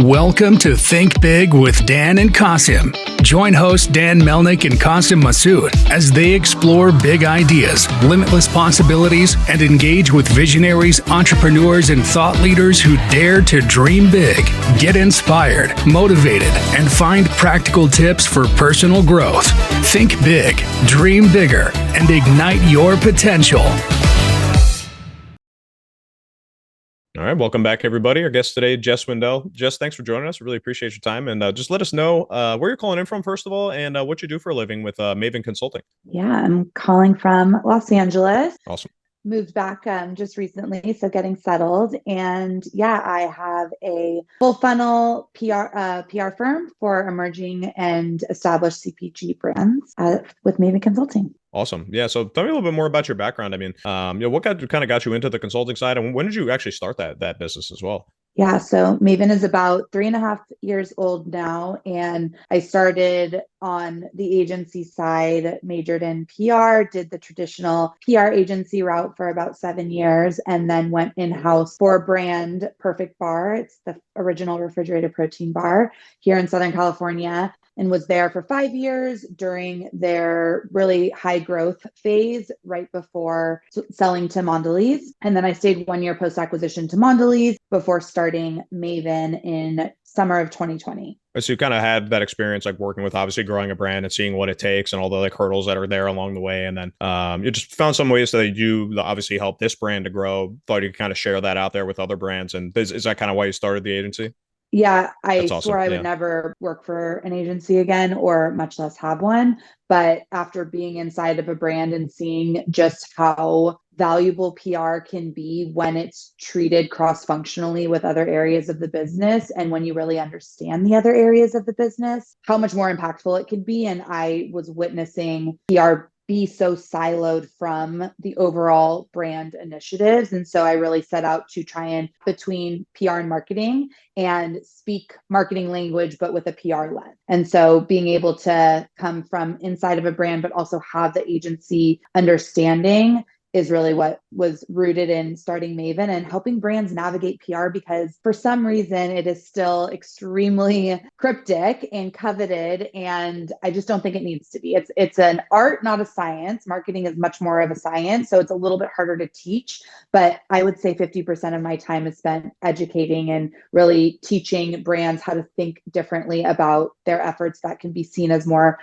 Welcome to Think Big with Dan and Qasim. Join hosts Dan Melnick and Qasim Masood as they explore big ideas, limitless possibilities, and engage with visionaries, entrepreneurs, and thought leaders who dare to dream big, get inspired, motivated, and find practical tips for personal growth. Think big, dream bigger, and ignite your potential. All right, welcome back, everybody. Our guest today, Jess Windell. Jess, thanks for joining us. Really appreciate your time. And just let us know where you're calling in from, first of all, and what you do for a living with Maven Consulting. Yeah, I'm calling from Los Angeles. Awesome. Moved back just recently, so getting settled. And yeah, I have a full funnel PR firm for emerging and established CPG brands with Maven Consulting. Awesome. Yeah. So tell me a little bit more about your background. I mean, what kind of got you into the consulting side, and when did you actually start that business as well? Yeah, so Maven is about 3.5 years old now, and I started on the agency side, majored in PR, did the traditional PR agency route for about 7 years, and then went in-house for a brand, Perfect Bar. It's the original refrigerated protein bar here in Southern California, and was there for 5 years during their really high growth phase right before selling to Mondelez. And then I stayed 1 year post-acquisition to Mondelez before starting Maven in summer of 2020. So you kind of had that experience, like working with obviously growing a brand and seeing what it takes and all the like hurdles that are there along the way. And then you just found some ways that you obviously help this brand to grow. Thought you could kind of share that out there with other brands. And is that kind of why you started the agency? Yeah, I That's swore awesome. I would never work for an agency again, or much less have one. But after being inside of a brand and seeing just how valuable PR can be when it's treated cross-functionally with other areas of the business, and when you really understand the other areas of the business, how much more impactful it could be. And I was witnessing PR be so siloed from the overall brand initiatives. And so I really set out to try and between PR and marketing and speak marketing language, but with a PR lens. And so being able to come from inside of a brand, but also have the agency understanding is really what was rooted in starting Maven and helping brands navigate PR, because for some reason it is still extremely cryptic and coveted. And I just don't think it needs to be. It's an art, not a science. Marketing is much more of a science. So it's a little bit harder to teach, but I would say 50% of my time is spent educating and really teaching brands how to think differently about their efforts that can be seen as more,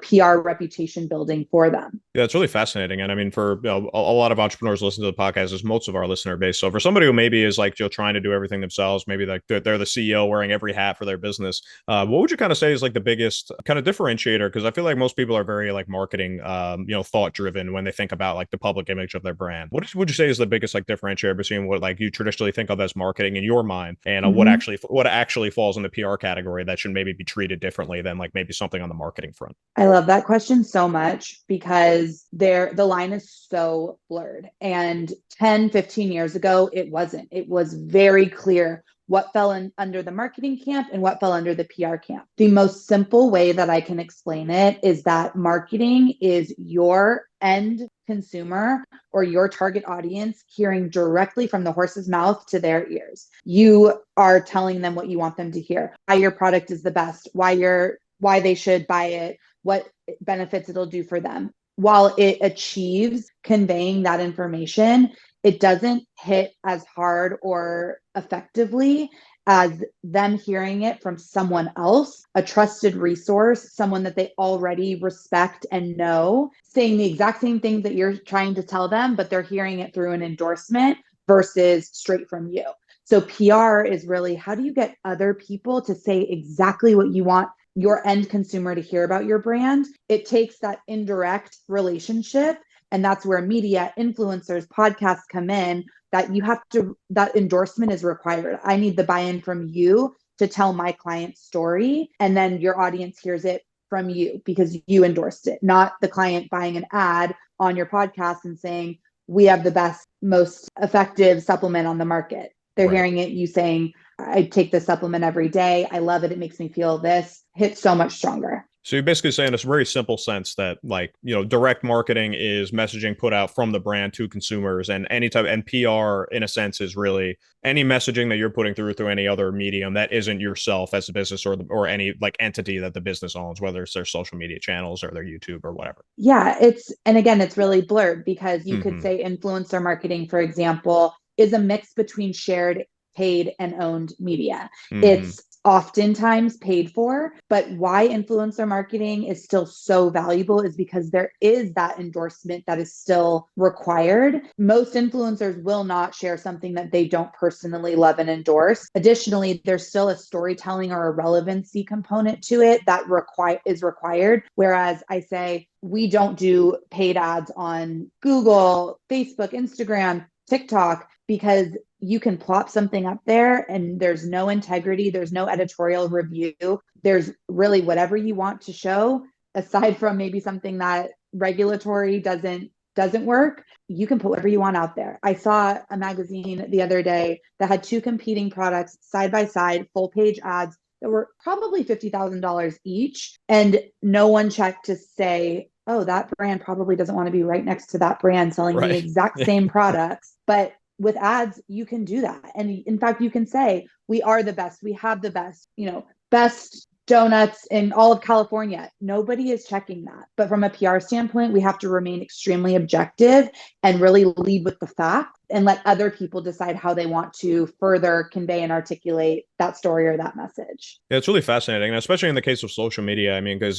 PR reputation building for them. Yeah, it's really fascinating. And I mean, for a lot of entrepreneurs listen to the podcast, as most of our listener base. So for somebody who maybe is like trying to do everything themselves, maybe like they're the CEO wearing every hat for their business, what would you kind of say is like the biggest kind of differentiator? Because I feel like most people are very like marketing, thought driven when they think about like the public image of their brand. What would you say is the biggest like differentiator between what like you traditionally think of as marketing in your mind and what actually falls in the PR category that should maybe be treated differently than like maybe something on the marketing front? I love that question so much, because the line is so blurred. And 10, 15 years ago, it wasn't. It was very clear what fell under the marketing camp and what fell under the PR camp. The most simple way that I can explain it is that marketing is your end consumer or your target audience hearing directly from the horse's mouth to their ears. You are telling them what you want them to hear, why your product is the best, why they should buy it, what benefits it'll do for them. While it achieves conveying that information, it doesn't hit as hard or effectively as them hearing it from someone else, a trusted resource, someone that they already respect and know, saying the exact same things that you're trying to tell them, but they're hearing it through an endorsement versus straight from you. So PR is really, how do you get other people to say exactly what you want your end consumer to hear about your brand? It takes that indirect relationship. And that's where media, influencers, podcasts come in, that endorsement is required. I need the buy-in from you to tell my client's story. And then your audience hears it from you because you endorsed it, not the client buying an ad on your podcast and saying, we have the best, most effective supplement on the market. They're hearing it, you saying, I take this supplement every day. I love it. It makes me feel this. Hits so much stronger. So you're basically saying it's a very simple sense that like, direct marketing is messaging put out from the brand to consumers, and any type, and PR in a sense is really any messaging that you're putting through any other medium that isn't yourself as a business, or any like entity that the business owns, whether it's their social media channels or their YouTube or whatever. Yeah, and again, it's really blurred because you could Mm-hmm. say influencer marketing, for example, is a mix between shared, paid, and owned media. Mm-hmm. It's oftentimes paid for, but why influencer marketing is still so valuable is because there is that endorsement that is still required. Most influencers will not share something that they don't personally love and endorse. Additionally, there's still a storytelling or a relevancy component to it that is required. Whereas I say, we don't do paid ads on Google, Facebook, Instagram, TikTok, because you can plop something up there and there's no integrity, there's no editorial review, there's really whatever you want to show, aside from maybe something that regulatory doesn't work. You can put whatever you want out there. I saw a magazine the other day that had two competing products side by side, full page ads that were probably $50,000 each, and no one checked to say, oh, that brand probably doesn't want to be right next to that brand selling the Right. exact same products. But with ads, you can do that. And in fact, you can say, we are the best. We have the best, best donuts in all of California. Nobody is checking that. But from a PR standpoint, we have to remain extremely objective and really lead with the facts and let other people decide how they want to further convey and articulate that story or that message. Yeah, it's really fascinating, especially in the case of social media. I mean, because,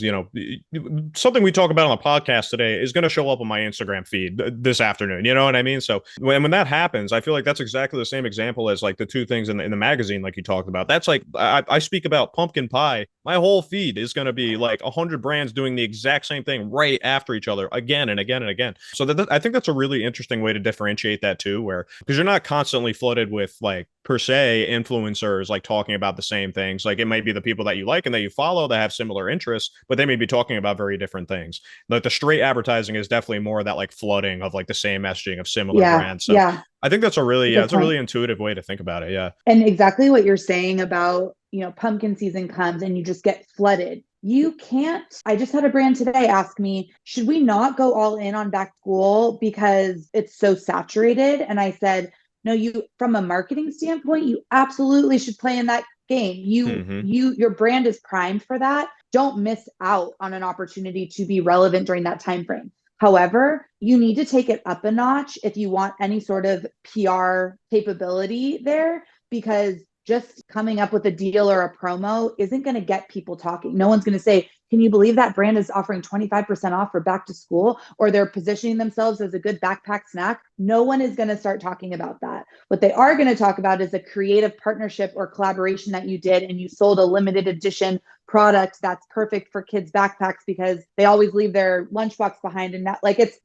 something we talk about on the podcast today is going to show up on my Instagram feed this afternoon. You know what I mean? So when that happens, I feel like that's exactly the same example as like the two things in the magazine, like you talked about. That's like, I speak about pumpkin pie. My whole feed is going to be like 100 brands doing the exact same thing right after each other again and again and again. So I think that's a really interesting way to differentiate that too, where, because you're not constantly flooded with like per se influencers like talking about the same things. Like it might be the people that you like and that you follow that have similar interests, but they may be talking about very different things. Like the straight advertising is definitely more that like flooding of like the same messaging of similar brands. So Yeah. I think that's a really, Good it's a really point. intuitive way to think about it. Yeah. And exactly what you're saying about, pumpkin season comes and you just get flooded. You can't. I just had a brand today ask me, should we not go all in on back to school because it's so saturated? And I said, no, from a marketing standpoint, you absolutely should play in that game. Mm-hmm. Your brand is primed for that. Don't miss out on an opportunity to be relevant during that time frame. However, you need to take it up a notch if you want any sort of PR capability there, because just coming up with a deal or a promo isn't going to get people talking. No one's going to say, can you believe that brand is offering 25% off for back to school, or they're positioning themselves as a good backpack snack? No one is going to start talking about that. What they are going to talk about is a creative partnership or collaboration that you did and you sold a limited edition product that's perfect for kids' backpacks because they always leave their lunchbox behind. And that, like, it's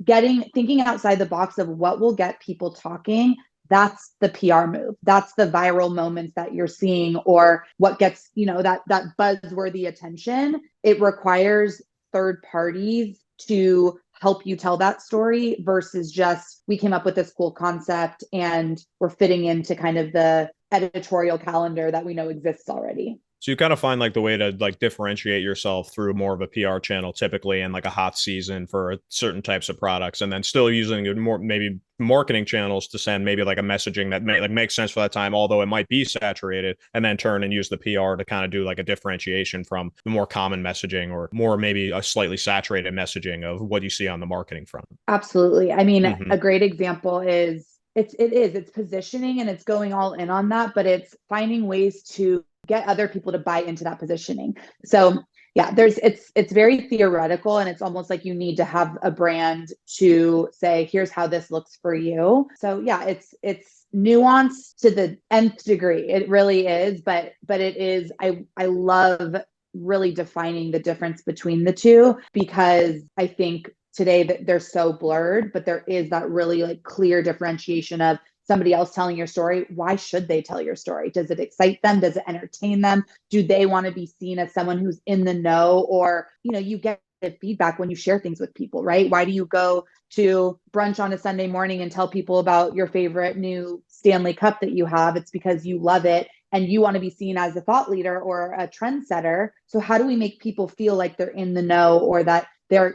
thinking outside the box of what will get people talking. That's the PR move. That's the viral moments that you're seeing, or what gets, that buzzworthy attention. It requires third parties to help you tell that story versus just, we came up with this cool concept and we're fitting into kind of the editorial calendar that we know exists already. So you kind of find like the way to like differentiate yourself through more of a PR channel typically, and like a hot season for certain types of products, and then still using more maybe marketing channels to send maybe like a messaging that makes sense for that time, although it might be saturated, and then turn and use the PR to kind of do like a differentiation from the more common messaging, or more maybe a slightly saturated messaging of what you see on the marketing front. Absolutely. I mean, Mm-hmm. a great example is it's positioning and it's going all in on that, but it's finding ways to get other people to buy into that positioning. So yeah, it's very theoretical, and it's almost like you need to have a brand to say, here's how this looks for you. So yeah, it's nuanced to the nth degree. It really is, but it is, I love really defining the difference between the two, because I think today that they're so blurred, but there is that really like clear differentiation of somebody else telling your story. Why should they tell your story? Does it excite them? Does it entertain them? Do they want to be seen as someone who's in the know? Or, you get feedback when you share things with people, right? Why do you go to brunch on a Sunday morning and tell people about your favorite new Stanley Cup that you have? It's because you love it and you want to be seen as a thought leader or a trendsetter. So how do we make people feel like they're in the know, or that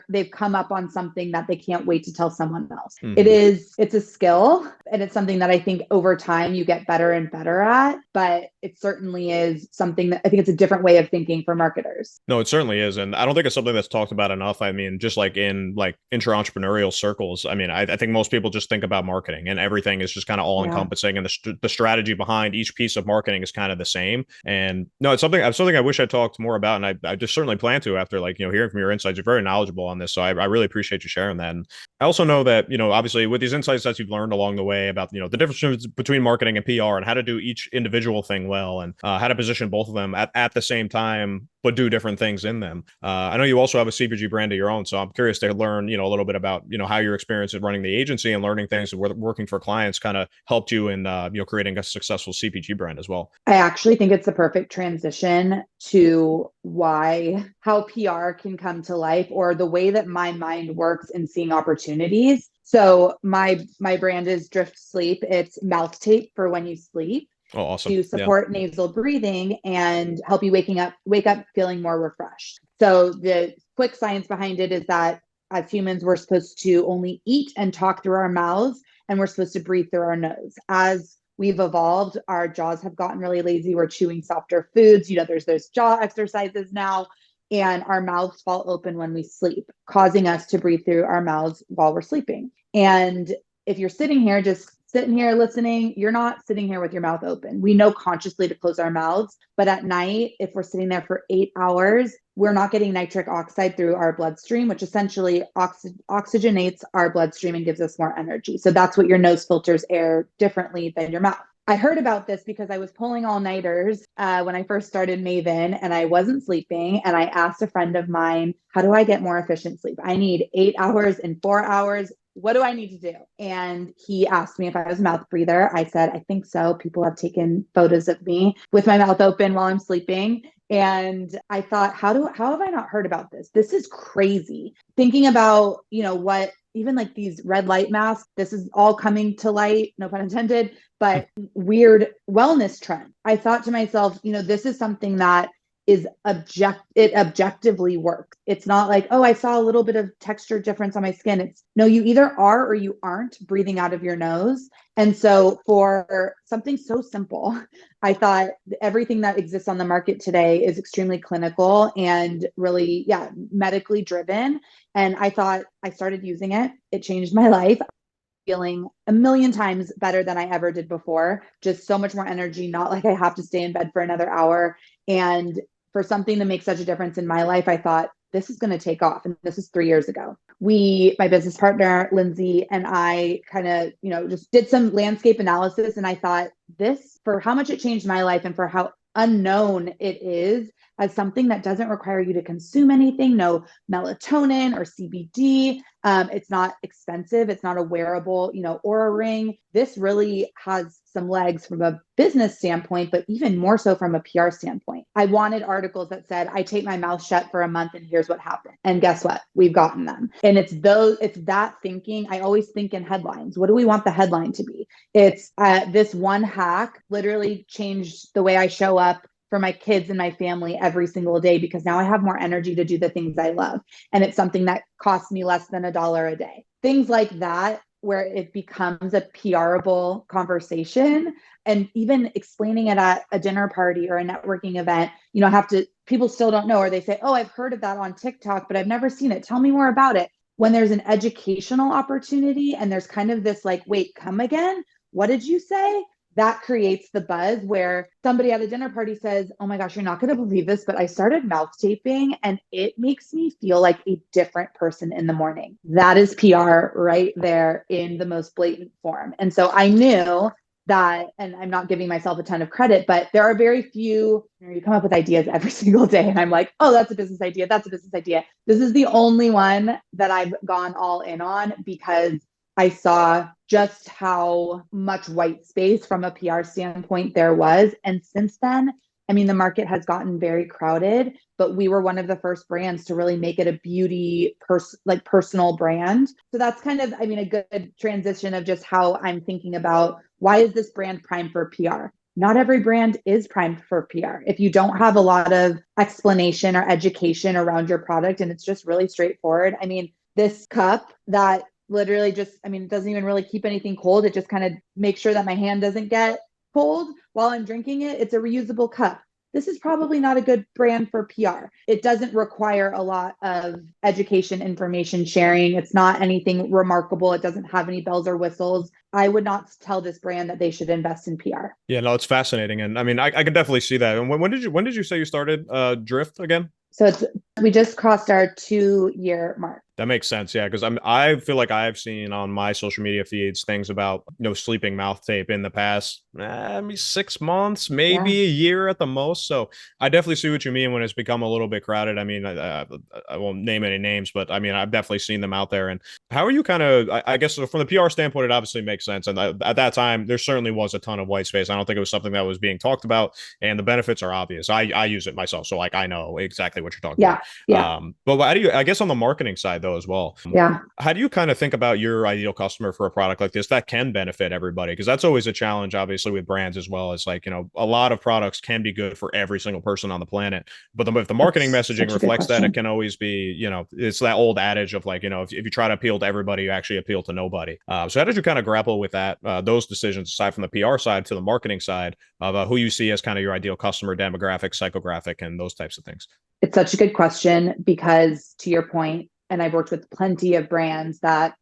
they've come up on something that they can't wait to tell someone else? It's a skill, and it's something that I think over time you get better and better at, but it certainly is something that I think it's a different way of thinking for marketers. No, it certainly is. And I don't think it's something that's talked about enough. I mean, just like in like intra-entrepreneurial circles, I mean, I think most people just think about marketing and everything is just kind of all encompassing. And the strategy behind each piece of marketing is kind of the same. And no, it's something I wish I talked more about. And I just certainly plan to after, like, hearing from your insights. You're very knowledgeable on this. So I really appreciate you sharing that. And I also know that, obviously with these insights that you've learned along the way about, the difference between marketing and PR and how to do each individual thing well, and how to position both of them at the same time, but do different things in them. I know you also have a CPG brand of your own, so I'm curious to learn, a little bit about, how your experience of running the agency and learning things and working for clients kind of helped you in, creating a successful CPG brand as well. I actually think it's the perfect transition to how PR can come to life, or the way that my mind works in seeing opportunities. So my brand is DRYFT SLEEP. It's mouth tape for when you sleep. Oh, awesome. To support nasal breathing and help you wake up feeling more refreshed. So the quick science behind it is that as humans, we're supposed to only eat and talk through our mouths, and we're supposed to breathe through our nose. As we've evolved, our jaws have gotten really lazy. We're chewing softer foods. There's jaw exercises now, and our mouths fall open when we sleep, causing us to breathe through our mouths while we're sleeping. And if you're sitting here listening, you're not sitting here with your mouth open. We know consciously to close our mouths, but at night, if we're sitting there for 8 hours, we're not getting nitric oxide through our bloodstream, which essentially oxygenates our bloodstream and gives us more energy. So that's what your nose filters air differently than your mouth. I heard about this because I was pulling all-nighters when I first started Maven, and I wasn't sleeping. And I asked a friend of mine, how do I get more efficient sleep? I need 8 hours and 4 hours. What do I need to do? And he asked me if I was a mouth breather. I said, I think so. People have taken photos of me with my mouth open while I'm sleeping. And I thought, how have I not heard about this? This is crazy. Thinking about, what even like these red light masks, this is all coming to light, no pun intended, but weird wellness trend. I thought to myself, this is something that it objectively works. It's not like, oh, I saw a little bit of texture difference on my skin. It's no, you either are or you aren't breathing out of your nose. And so for something so simple, I thought everything that exists on the market today is extremely clinical and really, medically driven. And I thought, I started using it. It changed my life. Feeling a million times better than I ever did before. Just so much more energy, not like I have to stay in bed for another hour. And for something to make such a difference in my life, I thought this is going to take off. And this is 3 years ago. My business partner, Lindsay, and I kind of, just did some landscape analysis. And I thought this, for how much it changed my life and for how unknown it is as something that doesn't require you to consume anything, no melatonin or CBD. It's not expensive. It's not a wearable, Oura ring. This really has some legs from a business standpoint, but even more so from a PR standpoint. I wanted articles that said, I tape my mouth shut for a month and here's what happened. And guess what? We've gotten them. And it's that thinking. I always think in headlines. What do we want the headline to be? It's this one hack literally changed the way I show up for my kids and my family every single day, because now I have more energy to do the things I love. And it's something that costs me less than $1 a day. Things like that, where it becomes a PRable conversation, and even explaining it at a dinner party or a networking event, people still don't know, or they say, oh, I've heard of that on TikTok, but I've never seen it. Tell me more about it. When there's an educational opportunity and there's kind of this like, wait, come again? What did you say? That creates the buzz where somebody at a dinner party says, oh my gosh, you're not going to believe this, but I started mouth taping and it makes me feel like a different person in the morning. That is PR right there in the most blatant form. And so I knew that, and I'm not giving myself a ton of credit, but there are very few, you come up with ideas every single day. And I'm like, oh, that's a business idea. That's a business idea. This is the only one that I've gone all in on, because I saw just how much white space from a PR standpoint there was. And since then, the market has gotten very crowded, but we were one of the first brands to really make it a beauty personal brand. So that's kind of, a good transition of just how I'm thinking about, why is this brand prime for PR? not every brand is primed for PR. If you don't have a lot of explanation or education around your product and it's just really straightforward. I mean, this cup that literally just, I mean, it doesn't even really keep anything cold. It just kind of makes sure that my hand doesn't get cold while I'm drinking it. It's a reusable cup. This is probably not a good brand for PR. It doesn't require a lot of education, information sharing. It's not anything remarkable. It doesn't have any bells or whistles. I would not tell this brand that they should invest in PR. Yeah, no, it's fascinating. And I mean, I can definitely see that. And when did you say you started DRYFT again? So we just crossed our 2-year mark. That makes sense. Yeah. Cause I feel like I've seen on my social media feeds things about sleeping mouth tape in the past, maybe 6 months, maybe a year at the most. So I definitely see what you mean when it's become a little bit crowded. I mean, I won't name any names, but I mean, I've definitely seen them out there. And how are you kind of, I guess from the PR standpoint, it obviously makes sense. And at that time, there certainly was a ton of white space. I don't think it was something that was being talked about, and the benefits are obvious. I use it myself. So like, I know exactly what you're talking about. Yeah. But how do you, I guess on the marketing side though, as well, how do you kind of think about your ideal customer for a product like this that can benefit everybody? Because that's always a challenge, obviously, with brands as well. As like, a lot of products can be good for every single person on the planet, but if the marketing messaging reflects that, it can always be, it's that old adage of like, if you try to appeal to everybody, you actually appeal to nobody. So how did you kind of grapple with that, those decisions, aside from the PR side to the marketing side of who you see as kind of your ideal customer demographic, psychographic, and those types of things? It's such a good question because, to your point, and I've worked with plenty of brands that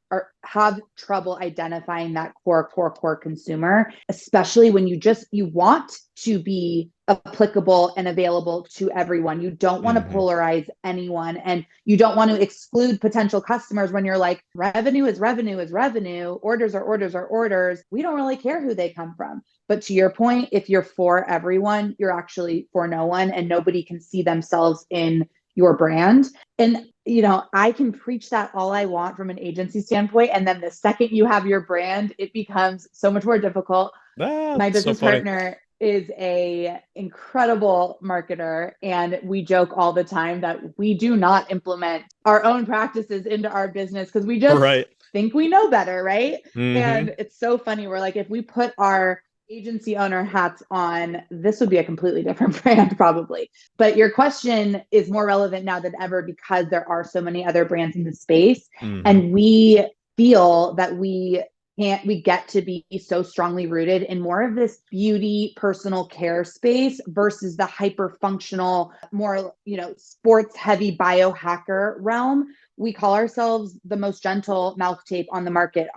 have trouble identifying that core consumer, especially when you want to be applicable and available to everyone. You don't want to polarize anyone, and you don't want to exclude potential customers when you're like, revenue is revenue is revenue, orders are orders are orders. We don't really care who they come from. But to your point, if you're for everyone, you're actually for no one, and nobody can see themselves in your brand. And, I can preach that all I want from an agency standpoint. And then the second you have your brand, it becomes so much more difficult. My business partner is a incredible marketer, and we joke all the time that we do not implement our own practices into our business because we just think we know better, right? And it's so funny. We're like, if we put our agency owner hats on, this would be a completely different brand probably. But your question is more relevant now than ever because there are so many other brands in the space, and we feel that we get to be so strongly rooted in more of this beauty, personal care space versus the hyper functional, more, sports heavy biohacker realm. We call ourselves the most gentle mouth tape on the market.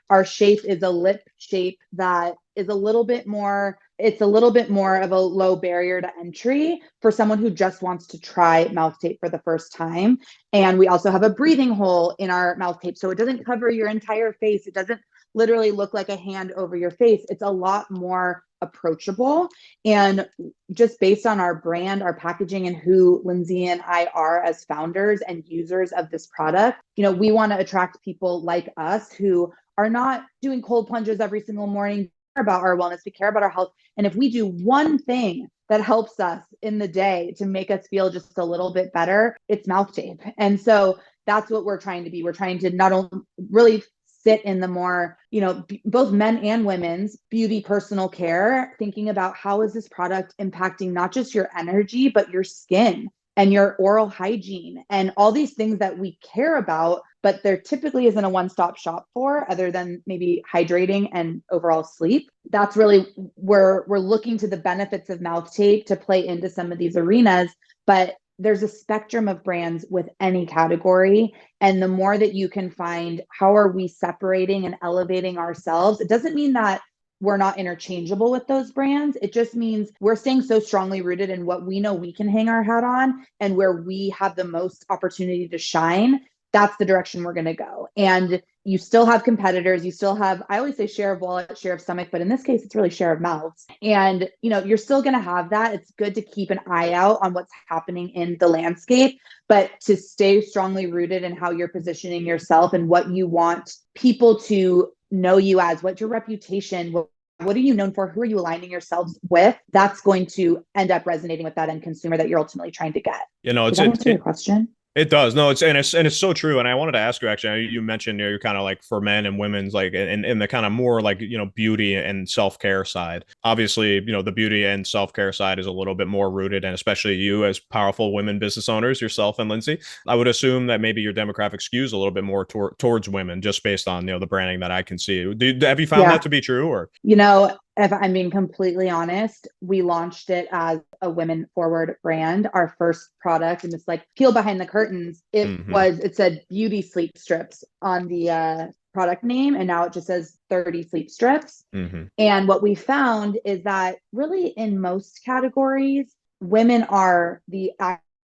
Our shape is a lip shape that is a little bit more of a low barrier to entry for someone who just wants to try mouth tape for the first time. And we also have a breathing hole in our mouth tape. So it doesn't cover your entire face. It doesn't literally look like a hand over your face. It's a lot more approachable. And just based on our brand, our packaging, and who Lindsay and I are as founders and users of this product, we want to attract people like us who are not doing cold plunges every single morning. We care about our wellness, we care about our health. And if we do one thing that helps us in the day to make us feel just a little bit better, it's mouth tape. And so that's what we're trying to be. We're trying to not only really sit in the more, both men and women's beauty, personal care, thinking about how is this product impacting not just your energy, but your skin and your oral hygiene and all these things that we care about, but there typically isn't a one-stop shop for, other than maybe hydrating and overall sleep. That's really where we're looking to the benefits of mouth tape to play into some of these arenas. But there's a spectrum of brands with any category. And the more that you can find, how are we separating and elevating ourselves? It doesn't mean that we're not interchangeable with those brands. It just means we're staying so strongly rooted in what we know we can hang our hat on and where we have the most opportunity to shine. That's the direction we're going to go. And you still have competitors. You still have, I always say share of wallet, share of stomach, but in this case, it's really share of mouths. And, you're still going to have that. It's good to keep an eye out on what's happening in the landscape, but to stay strongly rooted in how you're positioning yourself and what you want people to know you as, what's your reputation, what are you known for, who are you aligning yourselves with? That's going to end up resonating with that end consumer that you're ultimately trying to get. Does that answer your question? It does. No, it's so true. And I wanted to ask you actually, you mentioned, you're kind of like for men and women's like in the kind of more like, beauty and self-care side. Obviously, the beauty and self-care side is a little bit more rooted, and especially you as powerful women business owners, yourself and Lindsay. I would assume that maybe your demographic skews a little bit more towards women just based on, the branding that I can see. Have you found Yeah. that to be true or? If I'm being completely honest, we launched it as a women forward brand. Our first product, and it's like peel behind the curtains. It said beauty sleep strips on the product name, and now it just says 30 sleep strips. And what we found is that really in most categories, women are the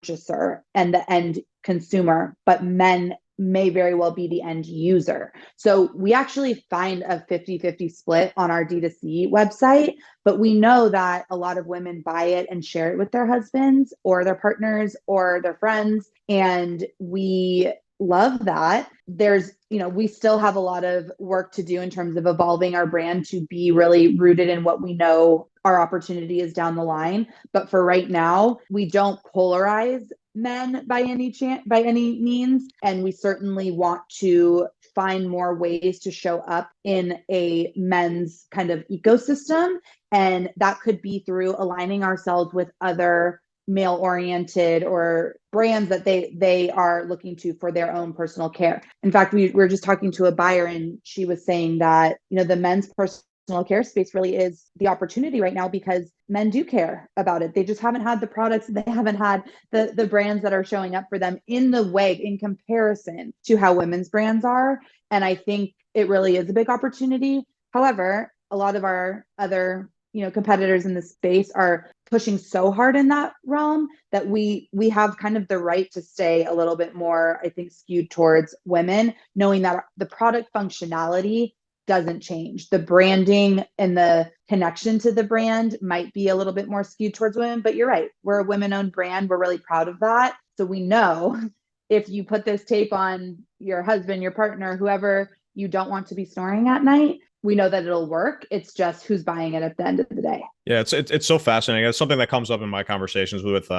purchaser and the end consumer, but men may very well be the end user. So we actually find a 50-50 split on our D2C website, but we know that a lot of women buy it and share it with their husbands or their partners or their friends. And we love that. We still have a lot of work to do in terms of evolving our brand to be really rooted in what we know our opportunity is down the line. But for right now, we don't polarize men by any means, and we certainly want to find more ways to show up in a men's kind of ecosystem, and that could be through aligning ourselves with other male oriented or brands that they are looking to for their own personal care. In fact, we were just talking to a buyer, and she was saying that the men's personal care space really is the opportunity right now because men do care about it. They just haven't had the products, and they haven't had the brands that are showing up for them in comparison to how women's brands are. And I think it really is a big opportunity. However, a lot of our other competitors in the space are pushing so hard in that realm that we have kind of the right to stay a little bit more, I think, skewed towards women, knowing that the product functionality doesn't change. The branding and the connection to the brand might be a little bit more skewed towards women, but you're right. We're a women-owned brand. We're really proud of that. So we know if you put this tape on your husband, your partner, whoever you don't want to be snoring at night, we know that it'll work. It's just who's buying it at the end of the day. Yeah, it's so fascinating. It's something that comes up in my conversations with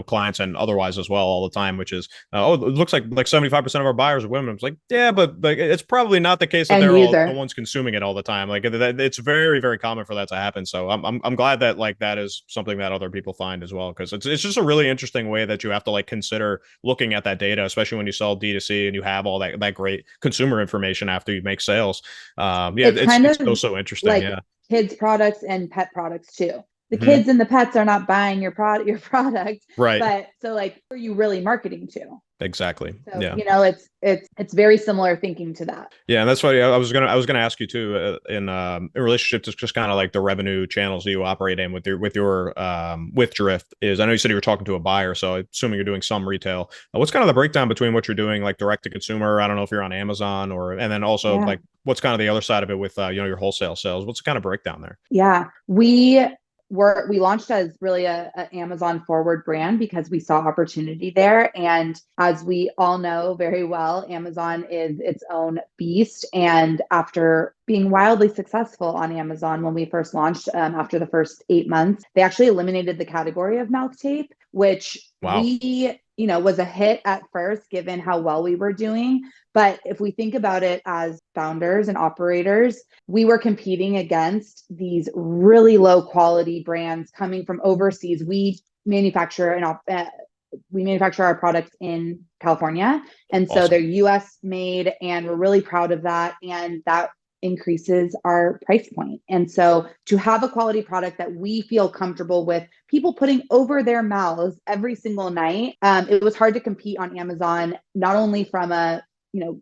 clients and otherwise as well all the time, which is it looks like 75% of our buyers are women. It's like, yeah, but like it's probably not the case that they're all the ones consuming it all the time. Like it's very, very common for that to happen. So I'm glad that like that is something that other people find as well, because it's just a really interesting way that you have to like consider looking at that data, especially when you sell D2C and you have all that great consumer information after you make sales. It's so interesting. Like, yeah. Kids products and pet products too. The kids and the pets are not buying your product, right? But so like, who are you really marketing to? Exactly. So, yeah. It's very similar thinking to that. Yeah, and that's why I was gonna ask you too in relationship to just kind of like the revenue channels that you operate in with DRYFT is. I know you said you were talking to a buyer, so assuming you're doing some retail. What's kind of the breakdown between what you're doing like direct to consumer? I don't know if you're on Amazon and then also like what's kind of the other side of it with your wholesale sales. What's the kind of breakdown there? Yeah, we launched as really a Amazon forward brand because we saw opportunity there. And as we all know very well, Amazon is its own beast. And after being wildly successful on Amazon when we first launched, after the first 8 months, they actually eliminated the category of mouth tape, which was a hit at first, given how well we were doing. But if we think about it as founders and operators, we were competing against these really low quality brands coming from overseas. We manufacture our products in California. And so they're US made, and we're really proud of that. And that increases our price point. And so to have a quality product that we feel comfortable with people putting over their mouths every single night, it was hard to compete on Amazon, not only from a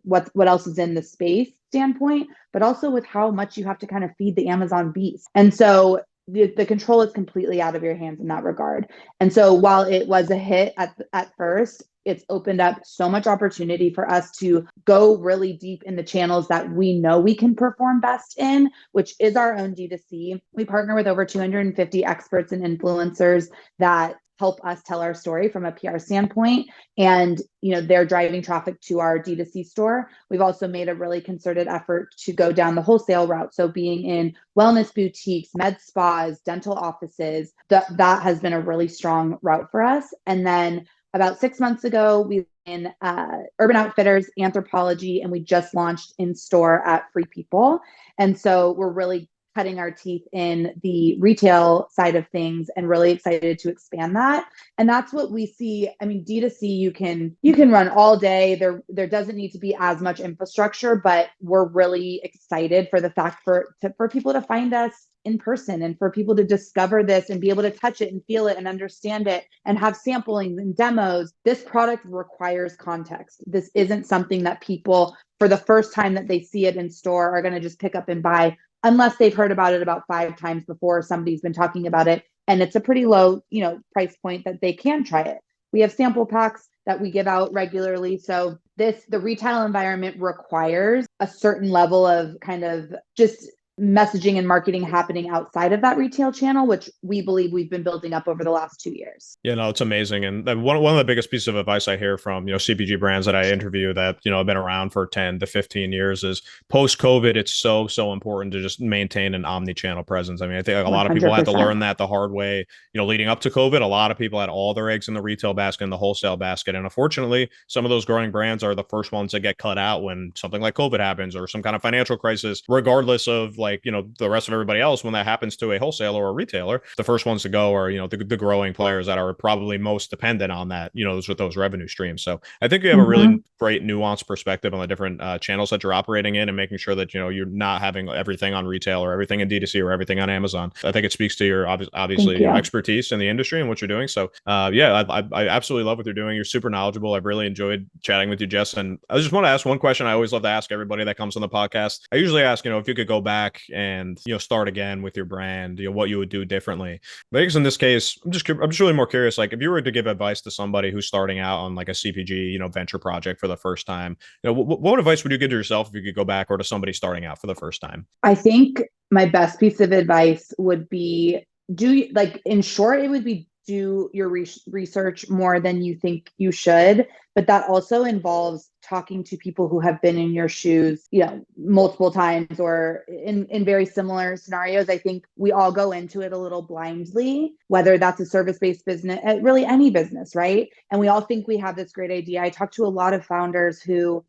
what else is in the space standpoint, but also with how much you have to kind of feed the Amazon beast. And so the control is completely out of your hands in that regard. And so while it was a hit at first, it's opened up so much opportunity for us to go really deep in the channels that we know we can perform best in, which is our own D2C. We partner with over 250 experts and influencers that help us tell our story from a PR standpoint. And, they're driving traffic to our D2C store. We've also made a really concerted effort to go down the wholesale route. So being in wellness boutiques, med spas, dental offices, that has been a really strong route for us. And then about 6 months ago, we in Urban Outfitters, Anthropologie, and we just launched in store at Free People. And so we're really cutting our teeth in the retail side of things and really excited to expand that. And that's what we see. I mean, D2C, you can run all day. There doesn't need to be as much infrastructure, but we're really excited for the fact for people to find us in person and for people to discover this and be able to touch it and feel it and understand it and have samplings and demos. This product requires context. This isn't something that people, for the first time that they see it in store, are going to just pick up and buy unless they've heard about it about 5 times before, somebody's been talking about it, and it's a pretty low, price point that they can try it. We have sample packs that we give out regularly. So the retail environment requires a certain level of kind of just messaging and marketing happening outside of that retail channel, which we believe we've been building up over the last 2 years. Yeah, no, it's amazing. And one of the biggest pieces of advice I hear from, CPG brands that I interview that, have been around for 10 to 15 years is post-COVID, it's so, so important to just maintain an omni-channel presence. I mean, I think a lot of people had to learn that the hard way, leading up to COVID. A lot of people had all their eggs in the retail basket and the wholesale basket. And unfortunately, some of those growing brands are the first ones that get cut out when something like COVID happens or some kind of financial crisis, regardless of the rest of everybody else. When that happens to a wholesaler or a retailer, the first ones to go are, the growing players that are probably most dependent on that, those revenue streams. So I think you have a really great nuanced perspective on the different channels that you're operating in and making sure that, you're not having everything on retail or everything in D2C or everything on Amazon. I think it speaks to your obviously expertise in the industry and what you're doing. So I absolutely love what you're doing. You're super knowledgeable. I've really enjoyed chatting with you, Jess. And I just want to ask one question I always love to ask everybody that comes on the podcast. I usually ask, if you could go back and start again with your brand, what you would do differently. But I guess in this case, I'm just really more curious, like if you were to give advice to somebody who's starting out on like a CPG, venture project for the first time, what advice would you give to yourself if you could go back, or to somebody starting out for the first time? I think my best piece of advice would be in short, it would be do your research more than you think you should. But that also involves talking to people who have been in your shoes, multiple times or in very similar scenarios. I think we all go into it a little blindly, whether that's a service-based business, really any business, right? And we all think we have this great idea. I talk to a lot of founders who,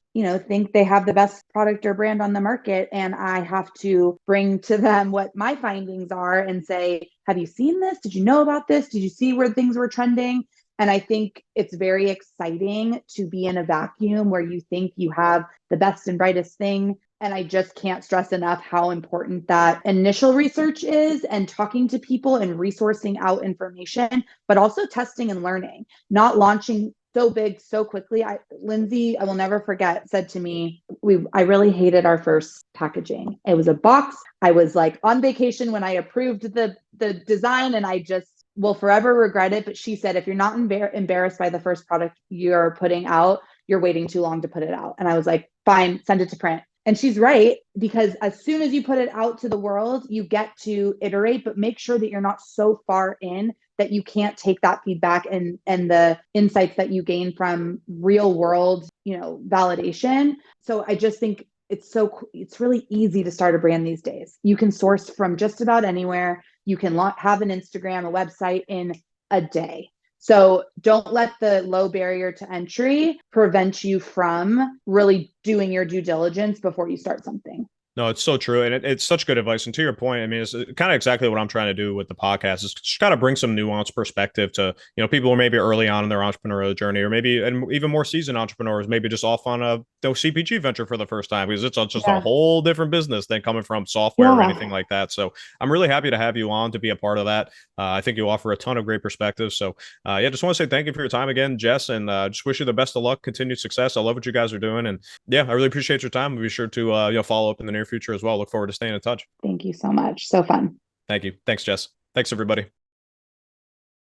think they have the best product or brand on the market. And I have to bring to them what my findings are and say, have you seen this? Did you know about this? Did you see where things were trending? And I think it's very exciting to be in a vacuum where you think you have the best and brightest thing. And I just can't stress enough how important that initial research is, and talking to people and resourcing out information, but also testing and learning, not launching so big so quickly. Lindsay, I will never forget, said to me, I really hated our first packaging. It was a box. I was like on vacation when I approved the design, and I just will forever regret it. But she said, if you're not embarrassed by the first product you're putting out, you're waiting too long to put it out. And I was like, fine, send it to print. And she's right, because as soon as you put it out to the world, you get to iterate, but make sure that you're not so far in that you can't take that feedback and the insights that you gain from real world, validation. So I just think it's really easy to start a brand these days. You can source from just about anywhere. You can have an Instagram, a website in a day. So don't let the low barrier to entry prevent you from really doing your due diligence before you start something. No, it's so true. And it's such good advice. And to your point, I mean, it's kind of exactly what I'm trying to do with the podcast, is just kind of bring some nuanced perspective to, people who are maybe early on in their entrepreneurial journey, or maybe, and even more seasoned entrepreneurs, maybe just off on a CPG venture for the first time, because it's just a whole different business than coming from software or anything like that. So I'm really happy to have you on to be a part of that. I think you offer a ton of great perspectives. So just want to say thank you for your time again, Jess, and just wish you the best of luck, continued success. I love what you guys are doing. And I really appreciate your time. We'll be sure to follow up in the near future as well. Look forward to staying in touch. Thank you so much. So fun. Thank you. Thanks, Jess. Thanks, everybody.